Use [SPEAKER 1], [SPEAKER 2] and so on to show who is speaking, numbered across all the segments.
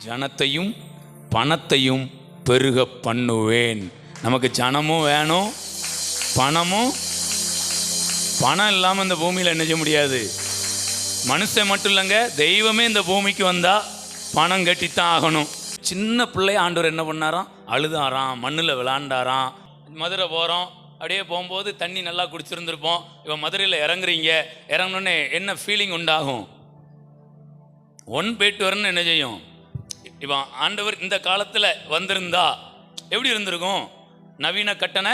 [SPEAKER 1] ஜனத்தையும் பணத்தையும் பெருக பண்ணுவேன். நமக்கு ஜனமும் வேணும், பணமும். பணம் இல்லாமல் இந்த பூமியில் என்ன செய்ய முடியாது. மனுஷன் மட்டும் இல்லைங்க, தெய்வமே இந்த பூமிக்கு வந்தால் பணம் கட்டித்தான் ஆகணும். சின்ன பிள்ளை ஆண்டவர் என்ன பண்ணாராம், அழுதாராம், மண்ணில் விளாண்டாராம். மதுரை போகிறோம், அப்படியே போகும்போது தண்ணி நல்லா குடிச்சிருந்துருப்போம். இப்போ மதுரையில் இறங்குறீங்க, இறங்கினோடனே என்ன ஃபீலிங் உண்டாகும்? போயிட்டு வரணும்னு என்ன செய்யும்? இப்போ ஆண்டவர் இந்த காலத்தில் வந்திருந்தா எப்படி இருந்திருக்கும்? நவீன கட்டண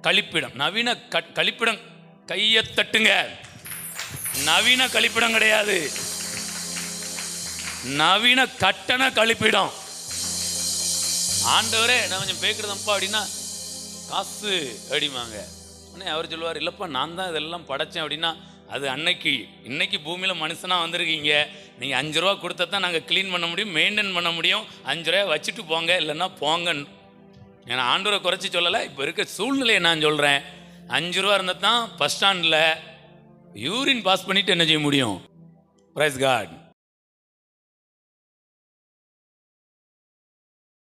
[SPEAKER 1] கழிப்பிடம். நவீன கழிப்பிடம் கையை தட்டுங்க. நவீன கழிப்பிடம் கிடையாது, நவீன கட்டண கழிப்பிடம். ஆண்டவரே நான் கொஞ்சம் பேக்குறதப்பா அப்படின்னா காசு அப்படிமாங்க. அவர் சொல்லுவார், இல்லைப்பா நான் தான் இதெல்லாம் படைச்சேன் அப்படின்னா, அது அன்னைக்கு. இன்னைக்கு பூமியில் மனுஷனாக வந்திருக்கீங்க, நீங்கள் 5 ரூபா கொடுத்தா தான் நாங்கள் க்ளீன் பண்ண முடியும், மெயின்டைன் பண்ண முடியும். 5 ரூபா வச்சுட்டு போங்க, இல்லைன்னா போங்க. ஏன்னா ஆண்டவரை குறைச்சி சொல்லலை, இப்போ இருக்க சூழ்நிலையை நான் சொல்கிறேன். 5 ரூபா இருந்தால் தான் பஸ் ஸ்டாண்டில் யூரின் பாஸ் பண்ணிவிட்டு என்ன செய்ய முடியும். Praise God.